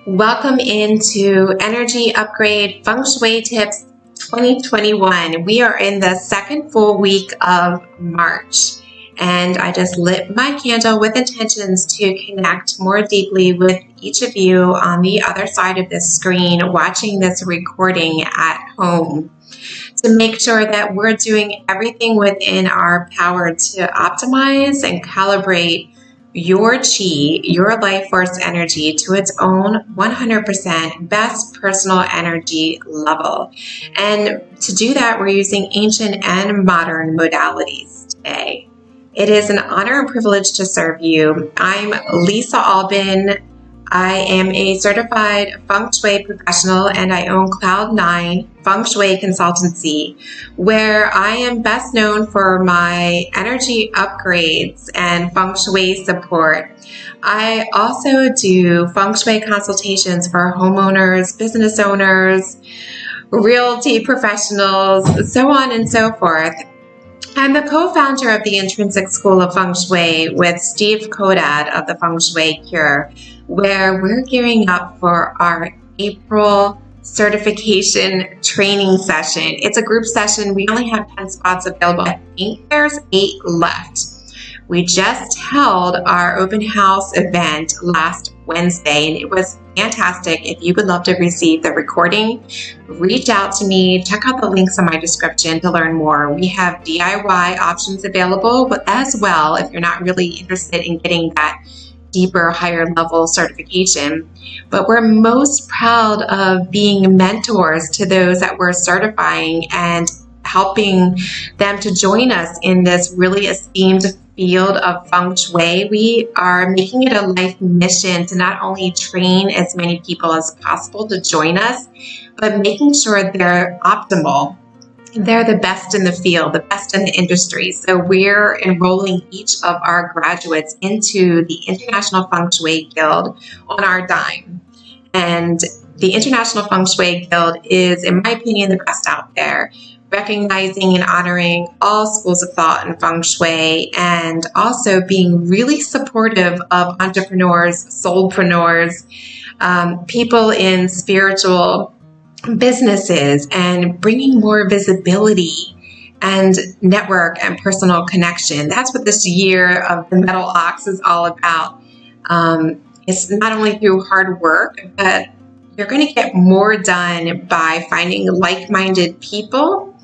Welcome into Energy Upgrade Feng Shui Tips 2021. We are in the second full week of March, and I just lit my candle with intentions to connect more deeply with each of you on the other side of this screen watching this recording at home, to make sure that we're doing everything within our power to optimize and calibrate your chi, your life force energy to its own 100% best personal energy level. And to do that, we're using ancient and modern modalities today. It is an honor and privilege to serve you. I'm Lisa Albin. I am a certified Feng Shui professional, and I own Cloud9 Feng Shui Consultancy, where I am best known for my energy upgrades and Feng Shui support. I also do Feng Shui consultations for homeowners, business owners, realty professionals, so on and so forth. I'm the co-founder of the Intrinsic School of Feng Shui with Steve Kodad of the Feng Shui Cure, where we're gearing up for our April certification training session. It's a group session. We only have 10 spots available. I think there's 8 left. We just held our open house event last Wednesday, and it was fantastic. If you would love to receive the recording, reach out to me. Check out the links in my description to learn more. We have DIY options available, but as well, if you're not really interested in getting that deeper, higher level certification. But we're most proud of being mentors to those that we're certifying and helping them to join us in this really esteemed field of Feng Shui. We are making it a life mission to not only train as many people as possible to join us, but making sure they're optimal. They're the best in the field, the best in the industry. So we're enrolling each of our graduates into the International Feng Shui Guild on our dime. And the International Feng Shui Guild is, in my opinion, the best out there, recognizing and honoring all schools of thought in Feng Shui, and also being really supportive of entrepreneurs, soulpreneurs, people in spiritual businesses, and bringing more visibility and network and personal connection. That's what this year of the Metal Ox is all about. It's not only through hard work, but you're going to get more done by finding like-minded people,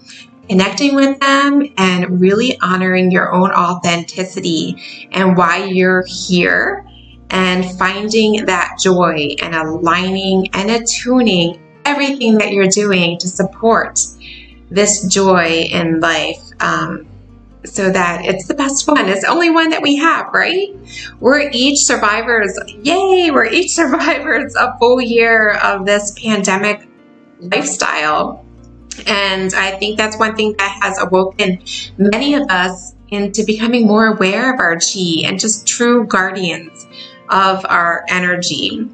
connecting with them, and really honoring your own authenticity and why you're here, and finding that joy and aligning and attuning everything that you're doing to support this joy in life, so that it's the best one. It's the only one that we have, right? We're each survivors. Yay! We're each survivors a full year of this pandemic lifestyle. And I think that's one thing that has awoken many of us into becoming more aware of our chi and just true guardians of our energy.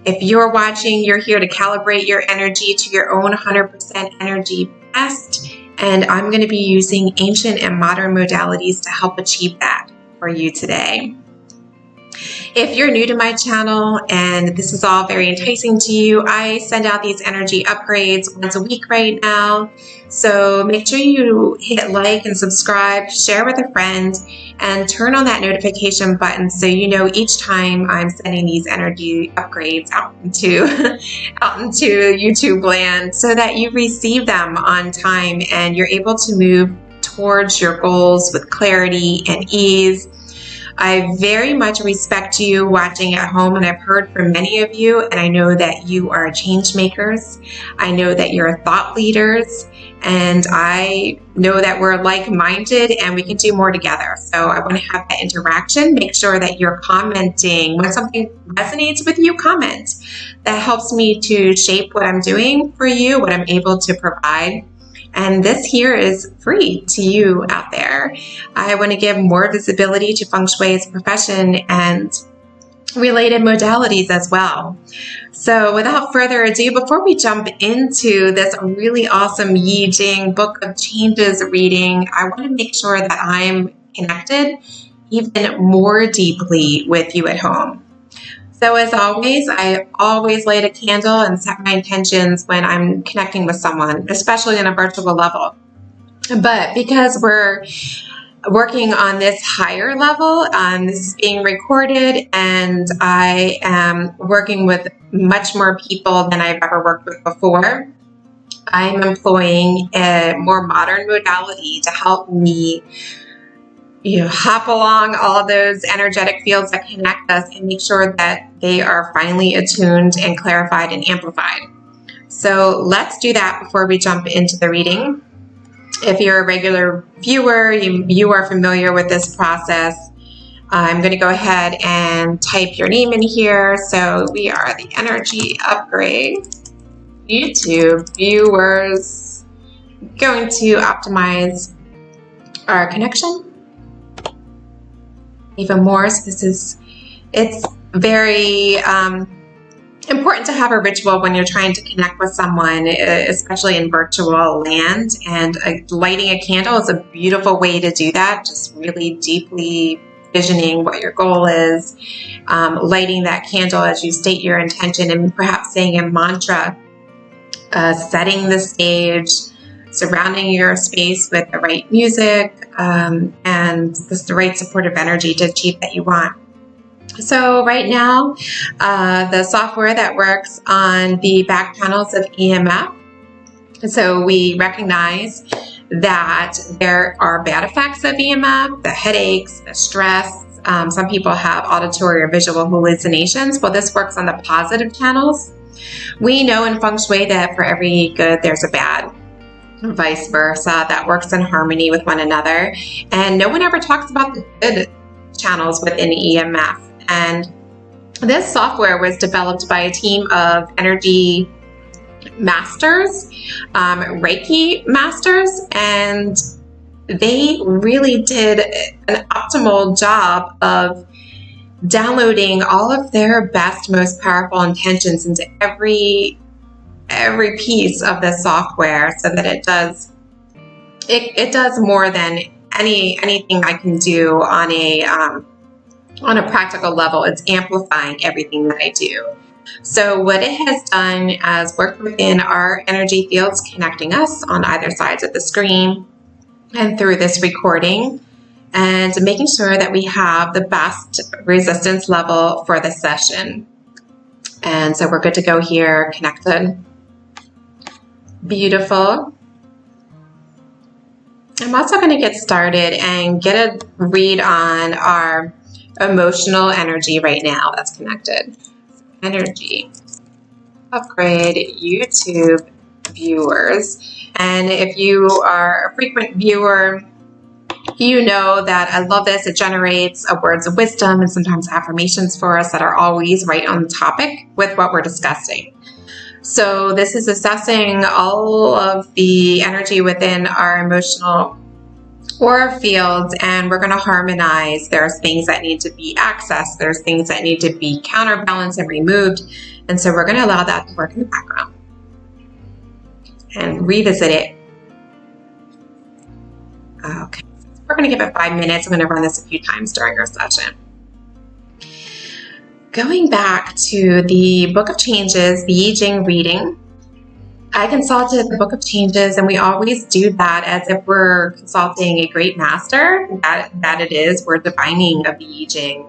If you're watching, you're here to calibrate your energy to your own 100% energy best. And I'm going to be using ancient and modern modalities to help achieve that for you today. If you're new to my channel and this is all very enticing to you, I send out these energy upgrades once a week right now. So make sure you hit like and subscribe, share with a friend, and turn on that notification button so you know each time I'm sending these energy upgrades out into YouTube land, so that you receive them on time and you're able to move towards your goals with clarity and ease. I very much respect you watching at home, and I've heard from many of you, and I know that you are change makers. I know that you're thought leaders, and I know that we're like-minded and we can do more together. So I want to have that interaction. Make sure that you're commenting. When something resonates with you, comment. That helps me to shape what I'm doing for you, what I'm able to provide. And this here is free to you out there. I want to give more visibility to Feng Shui as a profession and related modalities as well. So without further ado, before we jump into this really awesome I Ching Book of Changes reading, I want to make sure that I'm connected even more deeply with you at home. So as always, I always light a candle and set my intentions when I'm connecting with someone, especially on a virtual level. But because we're working on this higher level, this is being recorded, and I am working with much more people than I've ever worked with before. I'm employing a more modern modality to help me hop along all those energetic fields that connect us and make sure that they are finally attuned and clarified and amplified. So let's do that before we jump into the reading. If you're a regular viewer, you are familiar with this process. I'm going to go ahead and type your name in here. So we are the Energy Upgrade YouTube viewers, going to optimize our connection even more. So it's very important to have a ritual when you're trying to connect with someone, especially in virtual land. And lighting a candle is a beautiful way to do that, just really deeply visioning what your goal is, lighting that candle as you state your intention, and perhaps saying a mantra, setting the stage, surrounding your space with the right music, and the right supportive energy to achieve that you want. So right now, the software that works on the back panels of EMF, so we recognize that there are bad effects of EMF, the headaches, the stress. Some people have auditory or visual hallucinations. Well, this works on the positive channels. We know in Feng Shui that for every good, there's a bad, vice versa. That works in harmony with one another. And no one ever talks about the good channels within EMF. And this software was developed by a team of energy masters, Reiki masters, and they really did an optimal job of downloading all of their best, most powerful intentions into every piece of the software, so that it does more than anything I can do on a practical level. It's amplifying everything that I do. So what it has done is worked within our energy fields, connecting us on either sides of the screen and through this recording, and making sure that we have the best resistance level for the session. And so we're good to go here, connected. Beautiful. I'm also going to get started and get a read on our emotional energy right now that's connected. Energy Upgrade YouTube viewers. And if you are a frequent viewer, you know that I love this. It generates words of wisdom and sometimes affirmations for us that are always right on topic with what we're discussing. So this is assessing all of the energy within our emotional aura fields, and we're going to harmonize. There's things that need to be accessed. There's things that need to be counterbalanced and removed. And so we're going to allow that to work in the background and revisit it. Okay. We're going to give it 5 minutes. I'm going to run this a few times during our session. Going back to the Book of Changes, the I Ching reading, I consulted the Book of Changes, and we always do that as if we're consulting a great master. That it is. We're divining of the I Ching,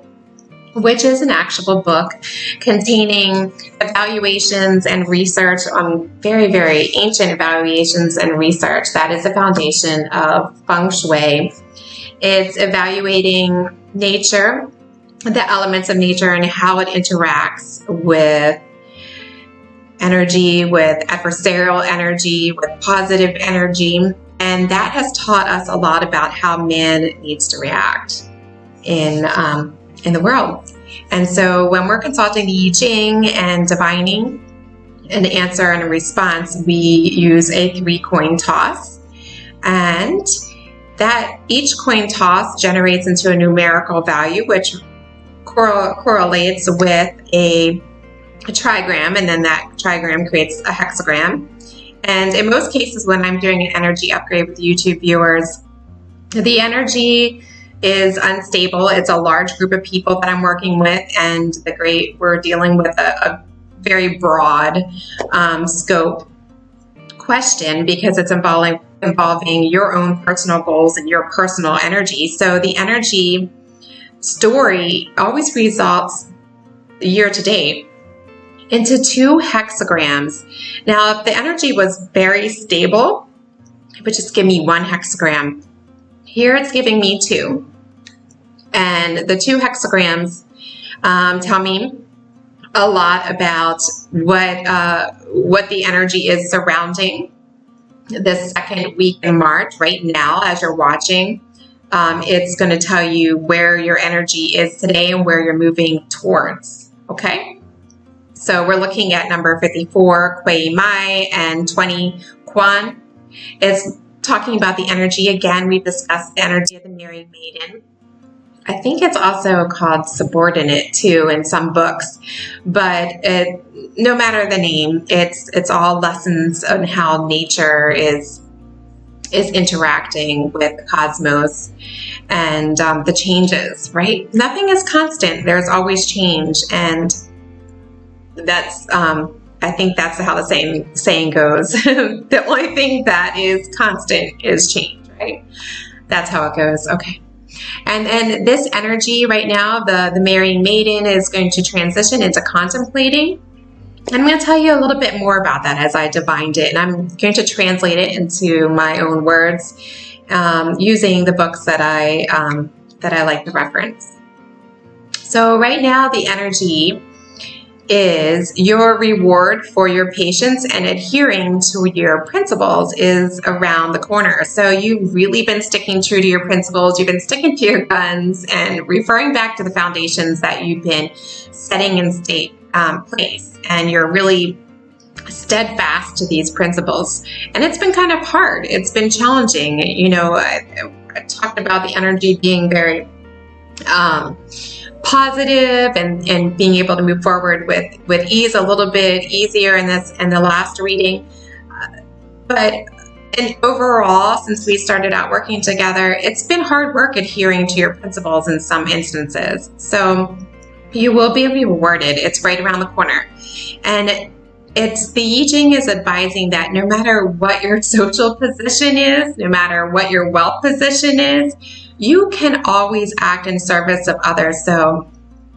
which is an actual book containing evaluations and research on very, very ancient evaluations and research. That is the foundation of Feng Shui. It's evaluating nature, the elements of nature, and how it interacts with energy, with adversarial energy, with positive energy. And that has taught us a lot about how man needs to react in the world. And so when we're consulting the I Ching and divining an answer and a response, we use a 3-coin toss. And that each coin toss generates into a numerical value, which correlates with a trigram, and then that trigram creates a hexagram. And in most cases, when I'm doing an energy upgrade with YouTube viewers, the energy is unstable. It's a large group of people that I'm working with, and we're dealing with a very broad scope question because it's involving your own personal goals and your personal energy. So the energy story always results year to date into 2 hexagrams. Now, if the energy was very stable, it would just give me 1 hexagram. Here it's giving me 2. And the 2 hexagrams tell me a lot about what the energy is surrounding this second week in March. Right now, as you're watching, it's going to tell you where your energy is today and where you're moving towards. Okay? So we're looking at number 54, Kuei Mai, and 20, Quan. It's talking about the energy. Again, we've discussed the energy of the married maiden. I think it's also called subordinate too in some books, but no matter the name, it's all lessons on how nature is interacting with the cosmos and the changes, right? Nothing is constant. There's always change, and that's I think that's how the saying goes. The only thing that is constant is change, right? That's how it goes. Okay. And this energy right now, the marrying maiden is going to transition into contemplating. I'm going to tell you a little bit more about that as I divined it, and I'm going to translate it into my own words using the books that I like to reference. So right now, the energy is your reward for your patience and adhering to your principles is around the corner. So you've really been sticking true to your principles. You've been sticking to your guns and referring back to the foundations that you've been setting in place. And you're really steadfast to these principles. And it's been kind of hard. It's been challenging. You know, I talked about the energy being very positive and being able to move forward with ease, a little bit easier in the last reading. And overall, since we started out working together, it's been hard work adhering to your principles in some instances. So you will be rewarded. It's right around the corner. And the I Ching is advising that no matter what your social position is, no matter what your wealth position is, you can always act in service of others. So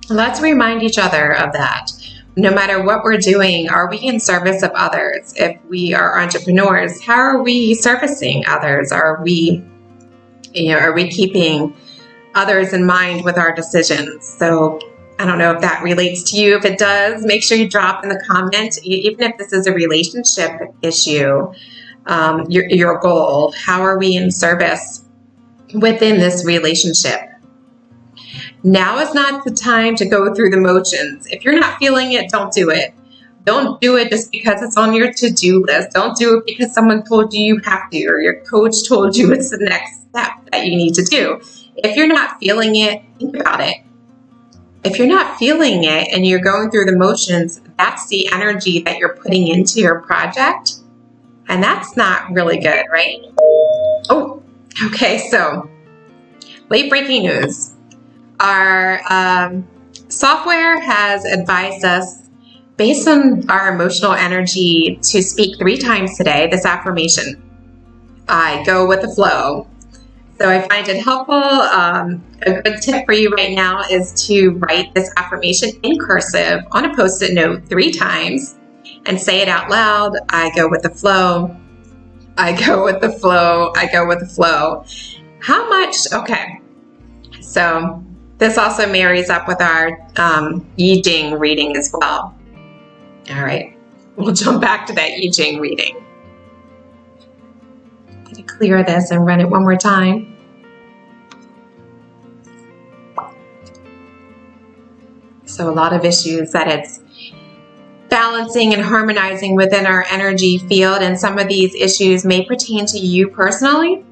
let's remind each other of that. No matter what we're doing, are we in service of others? If we are entrepreneurs, how are we servicing others? Are we keeping others in mind with our decisions? So I don't know if that relates to you. If it does, make sure you drop in the comment, even if this is a relationship issue, your goal. How are we in service within this relationship? Now is not the time to go through the motions. If you're not feeling it, don't do it. Don't do it just because it's on your to-do list. Don't do it because someone told you have to, or your coach told you it's the next step that you need to do. If you're not feeling it, think about it. If you're not feeling it and you're going through the motions, that's the energy that you're putting into your project. And that's not really good, right? Oh, okay. So late breaking news. Our software has advised us, based on our emotional energy, to speak 3 times today this affirmation. I go with the flow. So I find it helpful. A good tip for you right now is to write this affirmation in cursive on a Post-it note 3 times and say it out loud. I go with the flow. I go with the flow. I go with the flow. How much? Okay. So this also marries up with our I Ching reading as well. All right. We'll jump back to that I Ching reading. I'm going to clear this and run it one more time. So a lot of issues that it's balancing and harmonizing within our energy field, and some of these issues may pertain to you personally,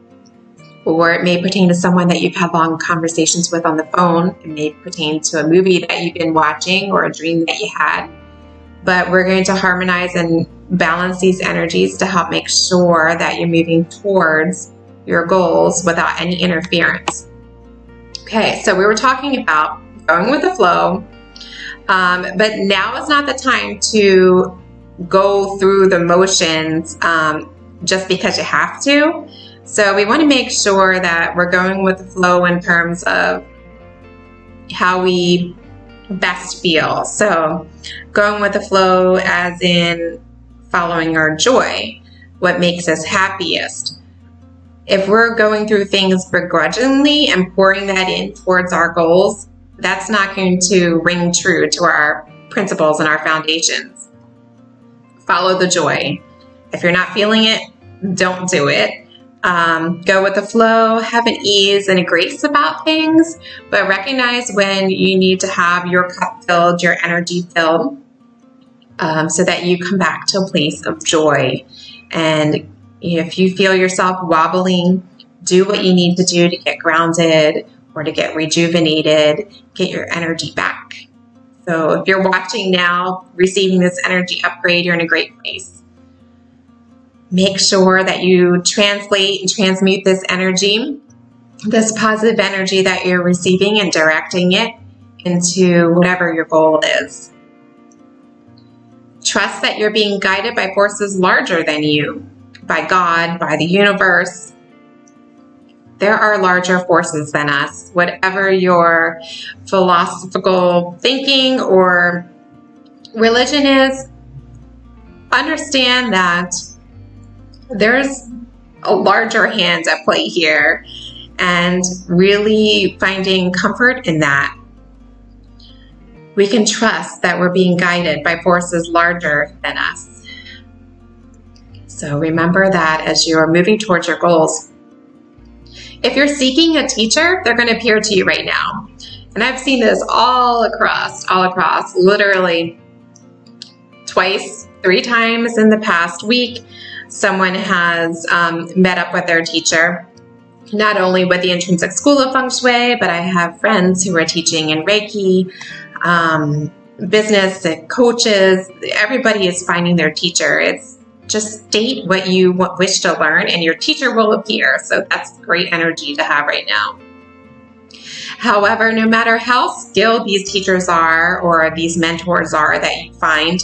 or it may pertain to someone that you've had long conversations with on the phone. It may pertain to a movie that you've been watching or a dream that you had. But we're going to harmonize and balance these energies to help make sure that you're moving towards your goals without any interference. Okay, so we were talking about going with the flow, but now is not the time to go through the motions just because you have to. So we want to make sure that we're going with the flow in terms of how we best feel. So going with the flow as in following our joy, what makes us happiest. If we're going through things begrudgingly and pouring that in towards our goals, that's not going to ring true to our principles and our foundations. Follow the joy. If you're not feeling it, don't do it. Go with the flow, have an ease and a grace about things, but recognize when you need to have your cup filled, your energy filled, so that you come back to a place of joy. And if you feel yourself wobbling, do what you need to do to get grounded or to get rejuvenated, get your energy back. So if you're watching now, receiving this energy upgrade, you're in a great place. Make sure that you translate and transmute this energy, this positive energy that you're receiving, and directing it into whatever your goal is. Trust that you're being guided by forces larger than you, by God, by the universe. There are larger forces than us. Whatever your philosophical thinking or religion is, understand that there's a larger hand at play here, and really finding comfort in that. We can trust that we're being guided by forces larger than us. So remember that as you're moving towards your goals. If you're seeking a teacher, they're going to appear to you right now. And I've seen this all across, literally twice, 3 times in the past week. Someone has met up with their teacher, not only with the Intrinsic School of Feng Shui, but I have friends who are teaching in Reiki, business and coaches. Everybody is finding their teacher. It's just state what you wish to learn and your teacher will appear. So that's great energy to have right now. However, no matter how skilled these teachers are or these mentors are that you find,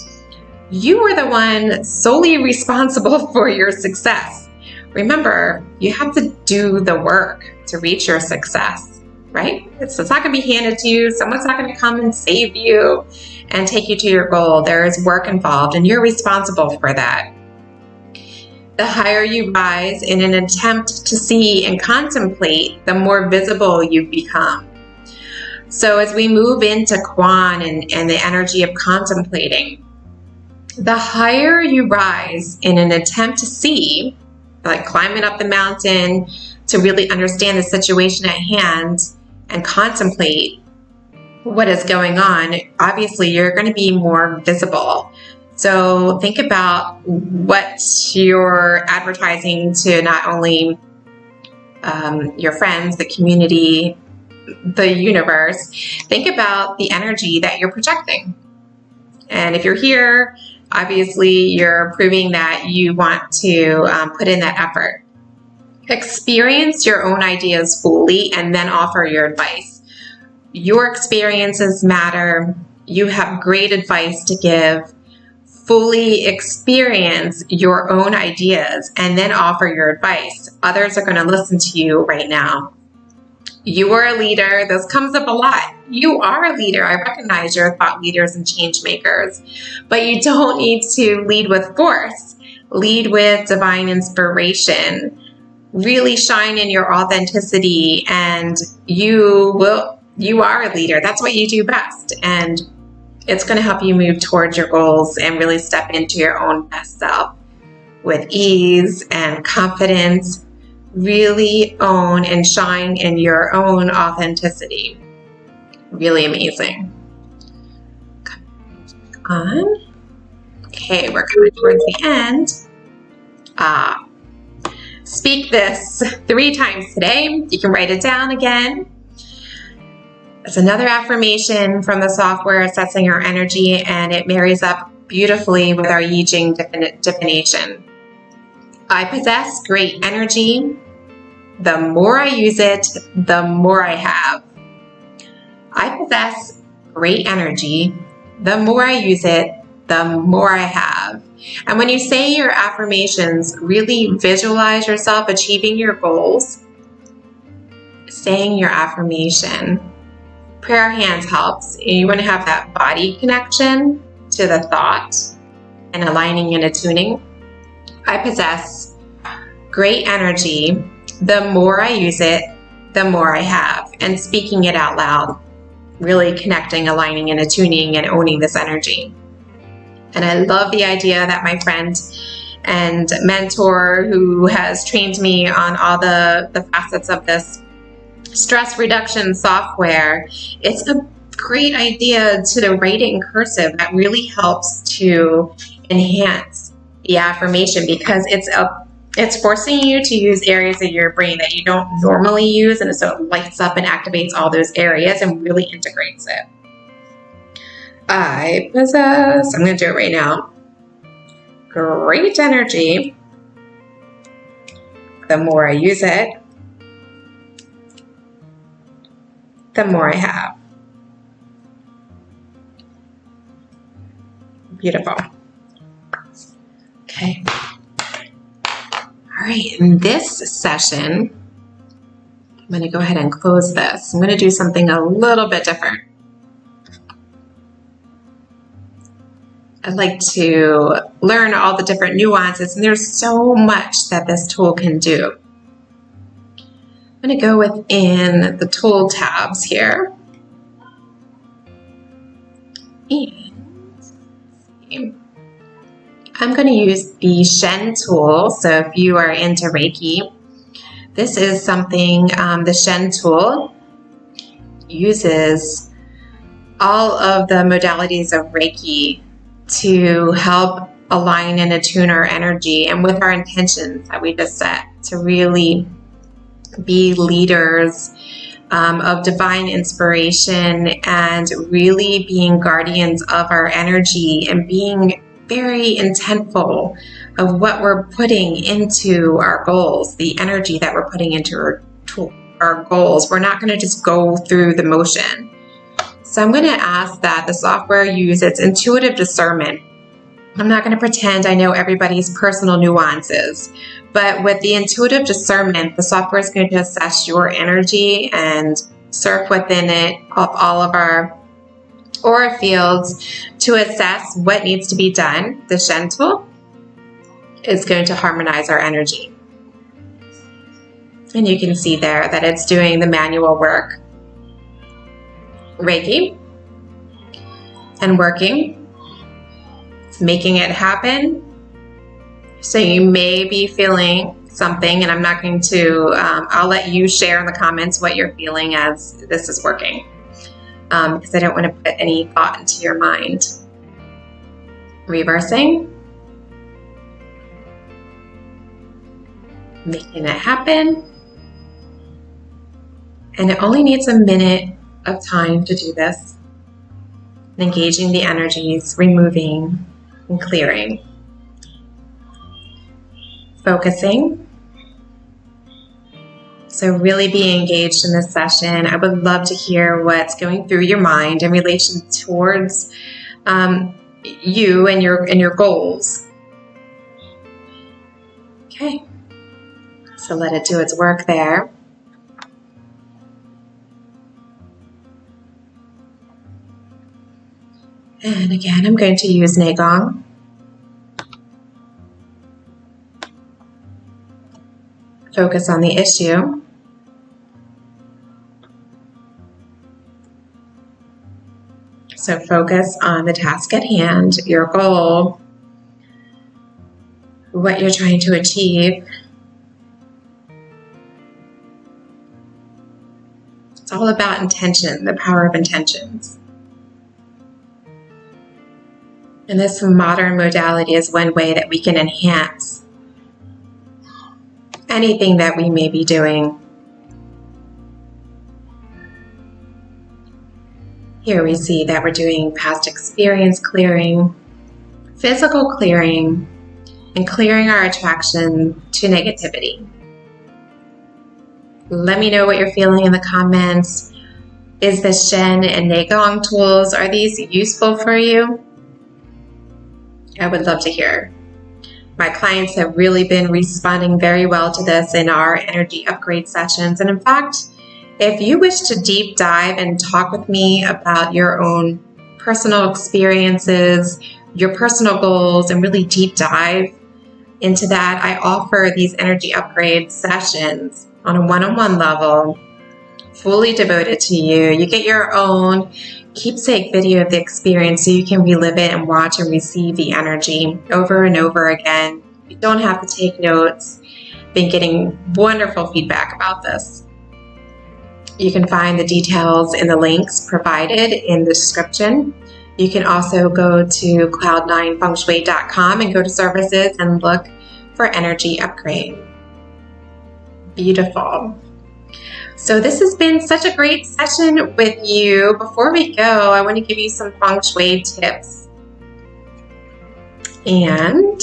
you are the one solely responsible for your success. Remember, you have to do the work to reach your success, right? It's not going to be handed to you. Someone's not going to come and save you and take you to your goal. There is work involved, and you're responsible for that. The higher you rise in an attempt to see and contemplate, the more visible you become. So as we move into Quan and the energy of contemplating, the higher you rise in an attempt to see, like climbing up the mountain to really understand the situation at hand and contemplate what is going on, obviously you're going to be more visible. So think about what you're advertising to not only your friends, the community, the universe. Think about the energy that you're projecting. And if you're here, obviously you're proving that you want to put in that effort. Experience your own ideas fully and then offer your advice. Your experiences matter. You have great advice to give. Fully experience your own ideas and then offer your advice. Others are going to listen to you right now. You are a leader. This comes up a lot. You are a leader. I recognize you're thought leaders and change makers, but you don't need to lead with force. Lead with divine inspiration. Really shine in your authenticity, and you are a leader. That's what you do best. And it's going to help you move towards your goals and really step into your own best self with ease and confidence. Really own and shine in your own authenticity. Really amazing. On. Okay, we're coming towards the end. Speak this 3 times today. You can write it down again. It's another affirmation from the software assessing our energy, and it marries up beautifully with our I Ching divination. I possess great energy. The more I use it, the more I have. I possess great energy. The more I use it, the more I have. And when you say your affirmations, really visualize yourself achieving your goals. Saying your affirmation. Prayer hands helps. You want to have that body connection to the thought and aligning and attuning. I possess great energy. The more I use it, the more I have. And speaking it out loud, really connecting, aligning, and attuning and owning this energy. And I love the idea that my friend and mentor who has trained me on all the facets of this stress reduction software, it's a great idea to write it in cursive. That really helps to enhance the affirmation because it's forcing you to use areas of your brain that you don't normally use, and so it lights up and activates all those areas and really integrates it. I possess, I'm going to do it right now, great energy. The more I use it, the more I have. Beautiful. Okay. All right, in this session, I'm going to go ahead and close this. I'm going to do something a little bit different. I'd like to learn all the different nuances, and there's so much that this tool can do. I'm going to go within the tool tabs here. And I'm going to use the Shen Tool. So if you are into Reiki, this is something, the Shen Tool uses all of the modalities of Reiki to help align and attune our energy and with our intentions that we just set to really be leaders of divine inspiration and really being guardians of our energy and being very intentful of what we're putting into our goals, the energy that we're putting into our goals. We're not going to just go through the motion. So I'm going to ask that the software use its intuitive discernment. I'm not going to pretend I know everybody's personal nuances, but with the intuitive discernment, the software is going to assess your energy and surf within it of all of our aura fields to assess what needs to be done. The Shen Tool is going to harmonize our energy. And you can see there that it's doing the manual work. Reiki and working. It's making it happen. So you may be feeling something, and I'm not going to, I'll let you share in the comments what you're feeling as this is working. Because I don't want to put any thought into your mind. Reversing. Making it happen. And it only needs a minute of time to do this. Engaging the energies, removing and clearing. Focusing. So really be engaged in this session. I would love to hear what's going through your mind in relation towards you and your goals. Okay. So let it do its work there. And again, I'm going to use Nei Gong. Focus on the issue. So focus on the task at hand, your goal, what you're trying to achieve. It's all about intention, the power of intentions. And this modern modality is one way that we can enhance anything that we may be doing. Here we see that we're doing past experience clearing, physical clearing, and clearing our attraction to negativity. Let me know what you're feeling in the comments. is the Shen and Nei Gong tools. Are these useful for you? I would love to hear. My clients have really been responding very well to this in our energy upgrade sessions. And in fact, if you wish to deep dive and talk with me about your own personal experiences, your personal goals, and really deep dive into that, I offer these energy upgrade sessions on a one-on-one level, fully devoted to you. You get your own keepsake video of the experience so you can relive it and watch and receive the energy over and over again. You don't have to take notes. Been getting wonderful feedback about this. You can find the details in the links provided in the description. You can also go to cloud9fengshui.com and go to services and look for energy upgrade. Beautiful. So this has been such a great session with you. Before we go, I want to give you some Feng Shui tips. And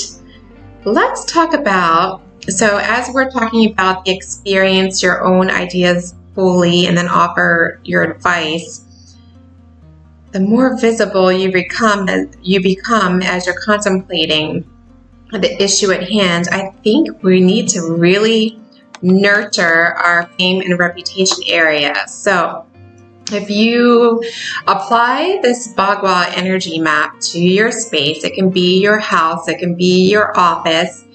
let's talk about, so as we're talking about the experience, your own ideas fully, and then offer your advice, the more visible you become as you're contemplating the issue at hand. I think we need to really nurture our fame and reputation area. So if you apply this Bagua energy map to your space, it can be your house, it can be your office,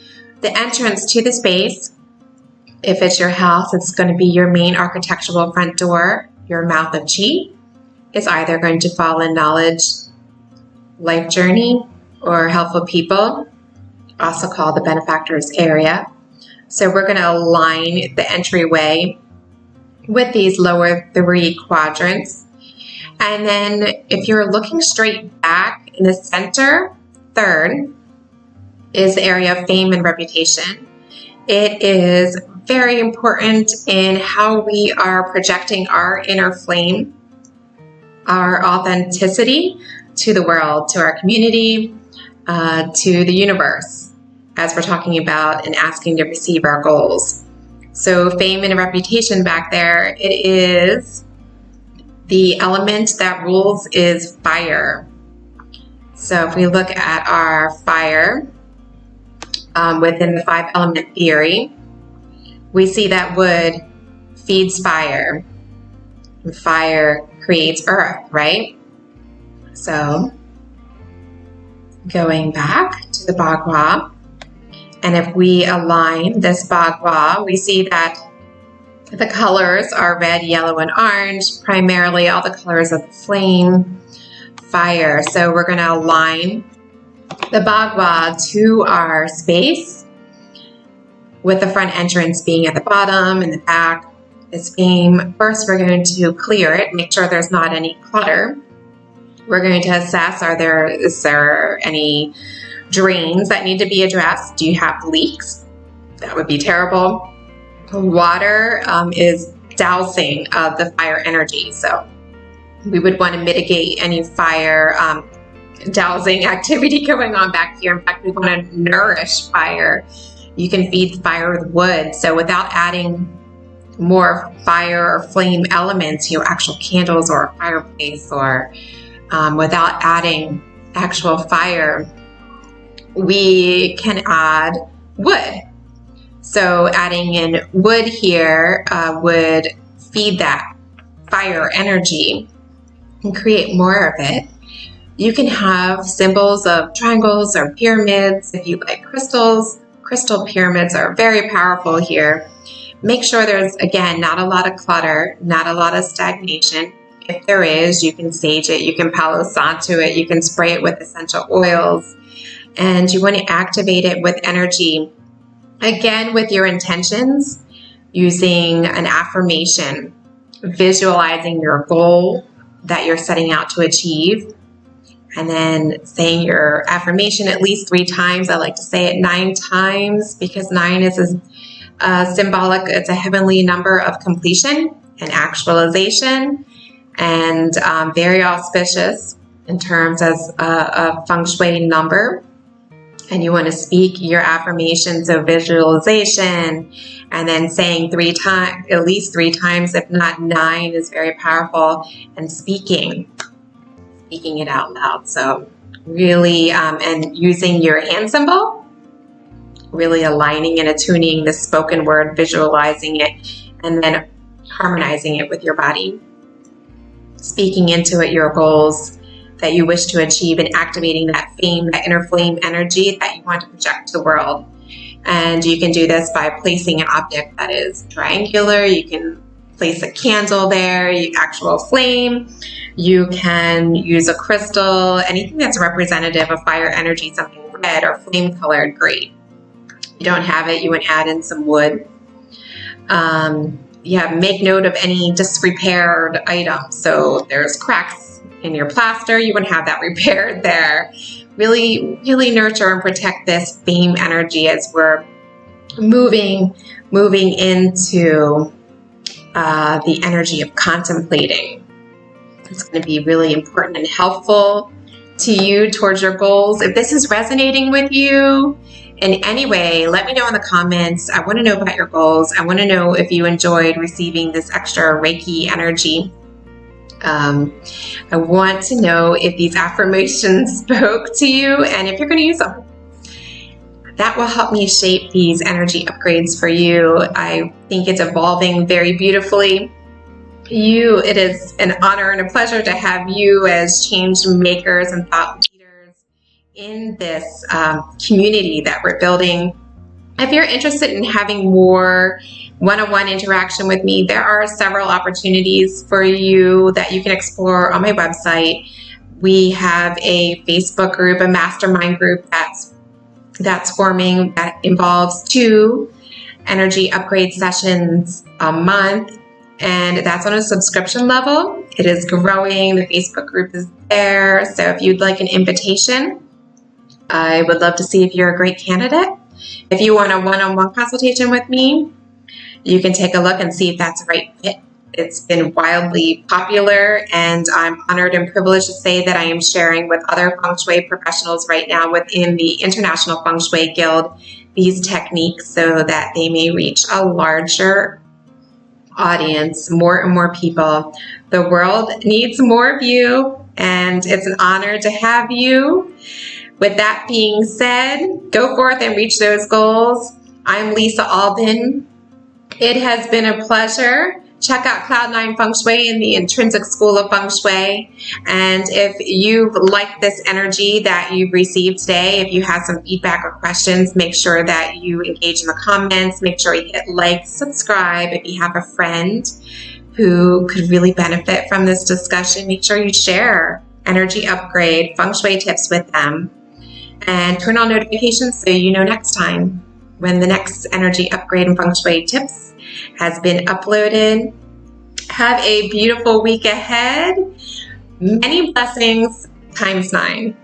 the entrance to the space. If it's your house, it's going to be your main architectural front door, your mouth of Qi. It's either going to fall in knowledge, life journey, or helpful people, also called the benefactors area. So we're going to align the entryway with these lower 3 quadrants. And then if you're looking straight back in the center, third, is the area of fame and reputation. It is very important in how we are projecting our inner flame, our authenticity to the world, to our community, to the universe, as we're talking about and asking to receive our goals. So fame and reputation back there, it is the element that rules is fire. So if we look at our fire within the 5-element theory, we see that wood feeds fire, and fire creates earth, right? So going back to the Bagua, and if we align this Bagua, we see that the colors are red, yellow, and orange, primarily all the colors of the flame, fire. So we're going to align the Bagua to our space, with the front entrance being at the bottom and the back is fame. First, we're going to clear it, make sure there's not any clutter. We're going to assess, is there any drains that need to be addressed? Do you have leaks? That would be terrible. Water is dousing of the fire energy. So we would want to mitigate any fire dousing activity going on back here. In fact, we want to nourish fire. You can feed fire with wood. So without adding more fire or flame elements, actual candles or a fireplace, or without adding actual fire, we can add wood. So adding in wood here would feed that fire energy and create more of it. You can have symbols of triangles or pyramids if you like crystals. Crystal pyramids are very powerful here. Make sure there's, again, not a lot of clutter, not a lot of stagnation. If there is, you can sage it, you can Palo Santo it, you can spray it with essential oils, and you want to activate it with energy. Again, with your intentions, using an affirmation, visualizing your goal that you're setting out to achieve, and then saying your affirmation at least 3 times. I like to say it 9 times because 9 is symbolic. It's a heavenly number of completion and actualization, and very auspicious in terms as a Feng Shui number. and you want to speak your affirmations of visualization, and then saying 3 times, at least 3 times, if not 9, is very powerful, and speaking it out loud. So really, and using your hand symbol, really aligning and attuning the spoken word, visualizing it, and then harmonizing it with your body, speaking into it your goals that you wish to achieve, and activating that flame, that inner flame energy that you want to project to the world. And you can do this by placing an object that is triangular. You can place a candle there, actual flame. You can use a crystal, anything that's representative of fire energy, something red or flame colored, great. If you don't have it, you would add in some wood. Make note of any disrepaired items. So there's cracks in your plaster, you would have that repaired there. Really, really nurture and protect this flame energy as we're moving into the energy of contemplating. It's going to be really important and helpful to you towards your goals. If this is resonating with you in any way, let me know in the comments. I want to know about your goals. I want to know if you enjoyed receiving this extra Reiki energy. I want to know if these affirmations spoke to you and if you're going to use them. That will help me shape these energy upgrades for you. I think it's evolving very beautifully. It is an honor and a pleasure to have you as change makers and thought leaders in this community that we're building. If you're interested in having more one-on-one interaction with me, there are several opportunities for you that you can explore on my website. We have a Facebook group, a mastermind group that's forming, that involves 2 energy upgrade sessions a month, and that's on a subscription level. It is growing. The Facebook group is there. So if you'd like an invitation, I would love to see if you're a great candidate. If you want a one-on-one consultation with me, you can take a look and see if that's the right fit. It's been wildly popular, and I'm honored and privileged to say that I am sharing with other Feng Shui professionals right now within the International Feng Shui Guild these techniques so that they may reach a larger audience, more and more people. The world needs more of you, and it's an honor to have you. With that being said, go forth and reach those goals. I'm Lisa Albin. It has been a pleasure. Check out Cloud9 Feng Shui in the Intrinsic School of Feng Shui. And if you've liked this energy that you've received today, if you have some feedback or questions, make sure that you engage in the comments. Make sure you hit like, subscribe. If you have a friend who could really benefit from this discussion, make sure you share energy upgrade, Feng Shui tips with them. And turn on notifications so you know next time when the next energy upgrade and Feng Shui tips has been uploaded. Have a beautiful week ahead. Many blessings times 9.